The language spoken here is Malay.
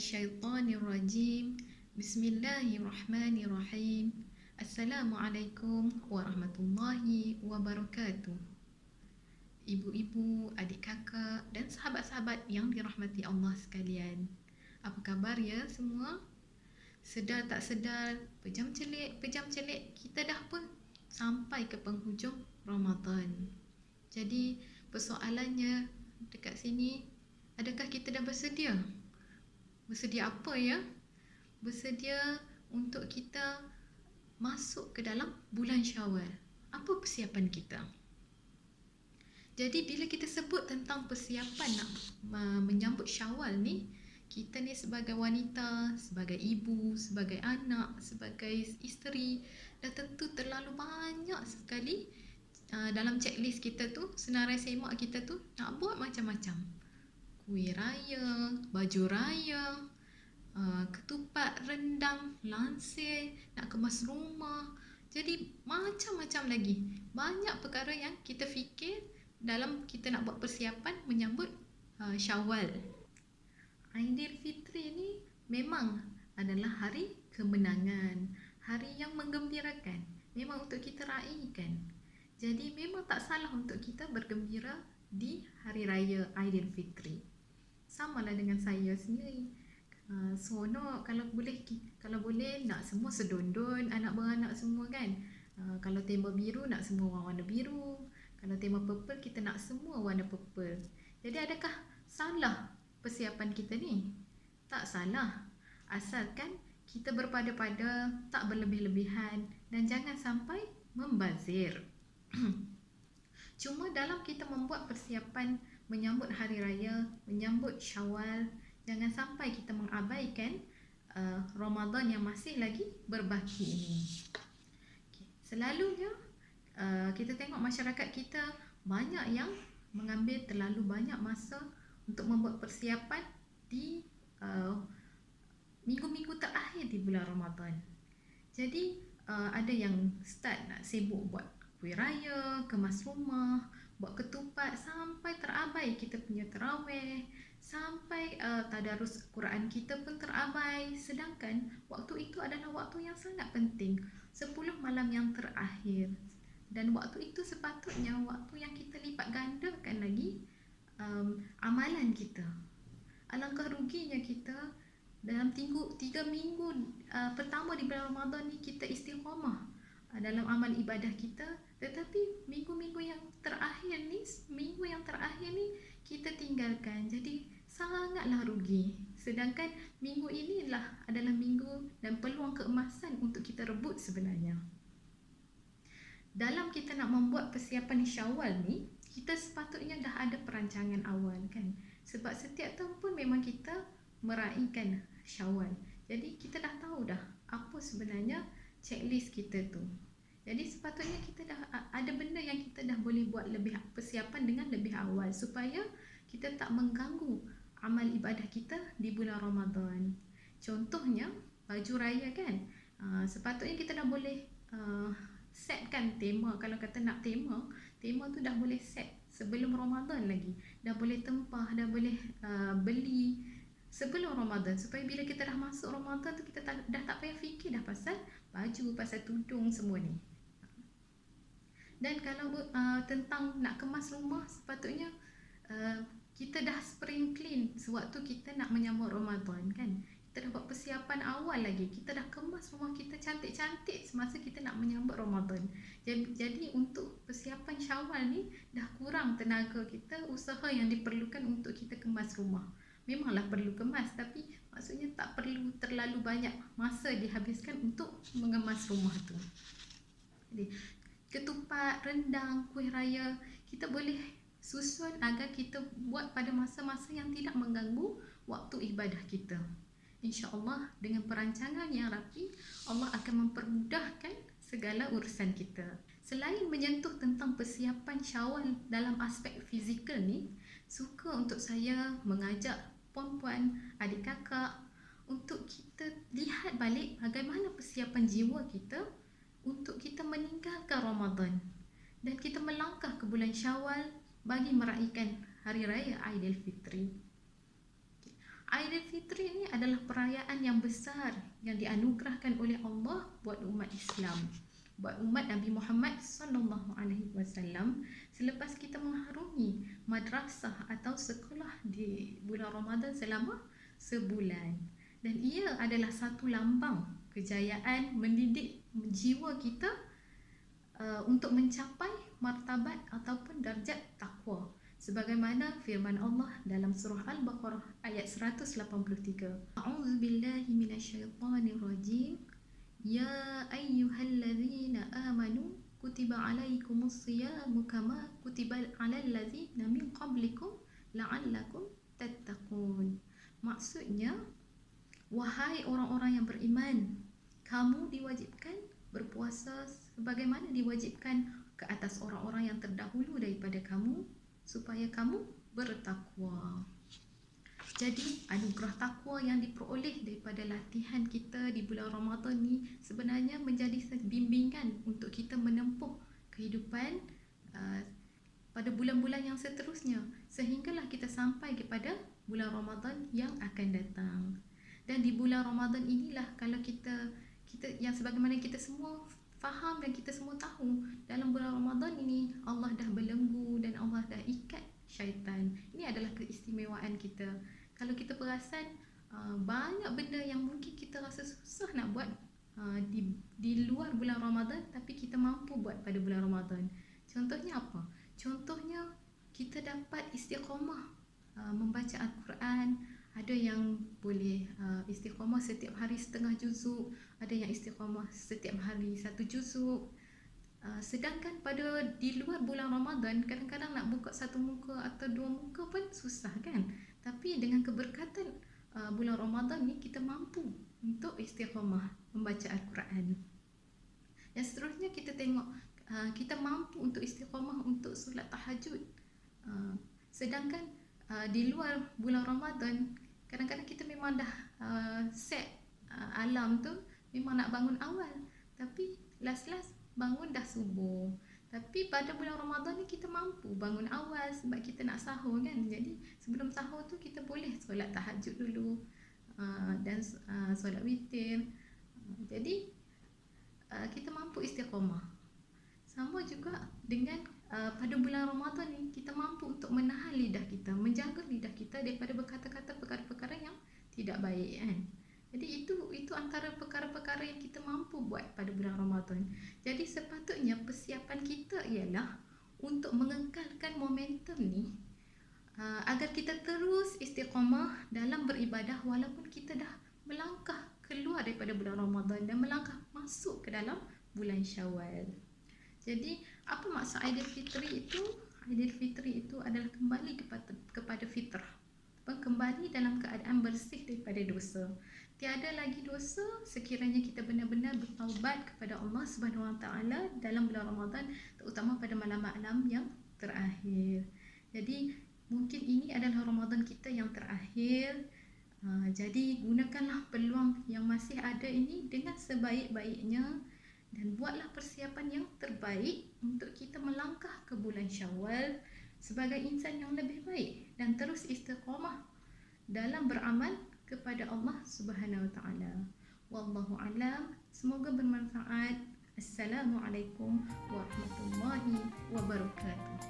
minasyaitonirrajim. Bismillahirrahmanirrahim. Assalamualaikum warahmatullahi wabarakatuh. Ibu-ibu, adik kakak dan sahabat-sahabat yang dirahmati Allah sekalian. Apa kabar ya semua? Sedar tak sedar, pejam celik, kita dah pun sampai ke penghujung Ramadan. Jadi persoalannya dekat sini, adakah kita dah bersedia? Bersedia apa ya? Bersedia untuk kita masuk ke dalam bulan Syawal. Apa persiapan kita? Jadi bila kita sebut tentang persiapan nak menyambut Syawal ni, kita ni sebagai wanita, sebagai ibu, sebagai anak, sebagai isteri, dah tentu terlalu banyak sekali dalam checklist kita tu, senarai semak kita tu nak buat macam-macam. Kuih raya, baju raya, ketupat, rendang, lansir, nak kemas rumah. Jadi macam-macam lagi. Banyak perkara yang kita fikir dalam kita nak buat persiapan menyambut Syawal. Aidilfitri ni memang adalah hari kemenangan, hari yang menggembirakan. Memang untuk kita raikan. Jadi memang tak salah untuk kita bergembira di hari raya Aidilfitri. Samalah dengan saya sendiri. Seronok kalau boleh nak semua sedondon, anak beranak semua kan. Kalau tema biru nak semua warna biru. Kalau tema purple kita nak semua warna purple. Jadi adakah salah persiapan kita ni? Tak salah. Asalkan kita berpada-pada, tak berlebih-lebihan dan jangan sampai membazir. Cuma dalam kita membuat persiapan menyambut hari raya, menyambut Syawal, jangan sampai kita mengabaikan Ramadan yang masih lagi berbaki ini. Selalunya kita tengok masyarakat kita banyak yang mengambil terlalu banyak masa untuk membuat persiapan di minggu-minggu terakhir di bulan Ramadan. Jadi ada yang start nak sibuk buat kuih raya, kemas rumah, buat ketupat sampai terabai kita punya tarawih, sampai tadarus Quran kita pun terabai. Sedangkan waktu itu adalah waktu yang sangat penting, 10 malam yang terakhir. Dan waktu itu sepatutnya waktu yang kita lipat gandakan lagi amalan kita. Alangkah ruginya kita dalam 3 minggu pertama di bulan Ramadan ni kita istiqamah dalam amal ibadah kita, tetapi minggu yang terakhir ni kita tinggalkan. Jadi sangatlah rugi. Sedangkan minggu inilah adalah minggu dan peluang keemasan untuk kita rebut sebenarnya. Dalam kita nak membuat persiapan Syawal ni, kita sepatutnya dah ada perancangan awal kan. Sebab setiap tahun pun memang kita meraihkan Syawal. Jadi kita dah tahu dah apa sebenarnya checklist kita tu. Jadi sepatutnya kita dah ada benda yang kita dah boleh buat lebih persiapan dengan lebih awal supaya kita tak mengganggu amal ibadah kita di bulan Ramadan. Contohnya baju raya kan. Sepatutnya kita dah boleh setkan tema. Kalau kata nak tema tu dah boleh set sebelum Ramadan lagi. Dah boleh tempah, dah boleh beli sebelum Ramadan, supaya bila kita dah masuk Ramadan tu kita dah tak payah fikir dah pasal baju, pasal tudung semua ni. Dan kalau tentang nak kemas rumah, sepatutnya kita dah spring clean sewaktu kita nak menyambut Ramadan kan. Kita dah buat persiapan awal lagi, kita dah kemas rumah kita cantik-cantik semasa kita nak menyambut Ramadan. Jadi untuk persiapan Syawal ni dah kurang tenaga kita, usaha yang diperlukan untuk kita kemas rumah. Memanglah perlu kemas, tapi maksudnya tak perlu terlalu banyak masa dihabiskan untuk mengemas rumah tu. Jadi ketupat, rendang, kuih raya kita boleh susun agar kita buat pada masa-masa yang tidak mengganggu waktu ibadah kita. InsyaAllah dengan perancangan yang rapi, Allah akan mempermudahkan segala urusan kita. Selain menyentuh tentang persiapan Syawal dalam aspek fizikal ni, suka untuk saya mengajak puan-puan, adik kakak untuk kita lihat balik bagaimana persiapan jiwa kita untuk kita meninggalkan Ramadan dan kita melangkah ke bulan Syawal bagi meraihkan Hari Raya Aidilfitri. Aidilfitri ini adalah perayaan yang besar yang dianugerahkan oleh Allah buat umat Islam, buat umat Nabi Muhammad sallallahu alaihi wasallam selepas kita mengharungi madrasah atau sekolah di bulan Ramadan selama sebulan. Dan ia adalah satu lambang kejayaan mendidik jiwa kita untuk mencapai martabat ataupun darjat takwa. Sebagaimana firman Allah dalam surah Al-Baqarah ayat 183. A'udzubillahi minasyaitonirrajim. Ya ayyuhalladzina amanu kutiba alaikumus siyamu kama kutiba alal ladzina min qablikum la'allakum tattaqun. Maksudnya, wahai orang-orang yang beriman, kamu diwajibkan berpuasa sebagaimana diwajibkan ke atas orang-orang yang terdahulu daripada kamu, supaya kamu bertakwa. Jadi anugerah takwa yang diperoleh daripada latihan kita di bulan Ramadan ni sebenarnya menjadi bimbingan untuk kita menempuh kehidupan pada bulan-bulan yang seterusnya, sehinggalah kita sampai kepada bulan Ramadan yang akan datang. Dan di bulan Ramadan inilah kalau kita yang sebagaimana kita semua faham dan kita semua tahu, dalam bulan Ramadan ini Allah dah belenggu dan Allah dah ikat syaitan. Ini adalah keistimewaan kita. Kalau kita perasan banyak benda yang mungkin kita rasa susah nak buat di luar bulan Ramadan, tapi kita mampu buat pada bulan Ramadan. Contohnya apa? Contohnya kita dapat istiqamah membaca Al-Quran. Ada yang boleh istiqamah setiap hari setengah juzuk, ada yang istiqamah setiap hari 1 juzuk. Sedangkan di luar bulan Ramadan, kadang-kadang nak buka 1 muka atau 2 muka pun susah kan. Tapi dengan keberkatan bulan Ramadan ni, kita mampu untuk istiqamah membaca Al-Quran. Dan seterusnya kita tengok kita mampu untuk istiqamah untuk solat tahajud. Sedangkan di luar bulan Ramadan, kadang-kadang kita memang dah set alam tu memang nak bangun awal, tapi last bangun dah subuh. Tapi pada bulan Ramadan ni kita mampu bangun awal sebab kita nak sahur kan. Jadi sebelum sahur tu kita boleh solat tahajud dulu dan solat witir. Jadi kita mampu istiqamah. Sama juga dengan pada bulan Ramadan ni kita mampu untuk menahan lidah kita, menjaga lidah kita daripada berkata-kata perkara-perkara yang tidak baik kan. Jadi itu antara perkara-perkara yang kita mampu buat pada bulan Ramadan. Jadi sepatutnya persiapan kita ialah untuk mengekalkan momentum ni agar kita terus istiqamah dalam beribadah walaupun kita dah melangkah keluar daripada bulan Ramadan dan melangkah masuk ke dalam bulan Syawal. Jadi apa maksud Aidilfitri itu? Aidilfitri itu adalah kembali kepada fitrah, kembali dalam keadaan bersih daripada dosa. Tiada lagi dosa sekiranya kita benar-benar bertaubat kepada Allah Subhanahu Wa Taala dalam bulan Ramadan, terutama pada malam-malam yang terakhir. Jadi mungkin ini adalah Ramadan kita yang terakhir. Jadi gunakanlah peluang yang masih ada ini dengan sebaik-baiknya dan buatlah persiapan yang terbaik untuk kita melangkah ke bulan Syawal sebagai insan yang lebih baik dan terus istiqamah dalam beramal kepada Allah Subhanahu Wa Taala. Wallahu a'lam. Semoga bermanfaat. Assalamualaikum warahmatullahi wabarakatuh.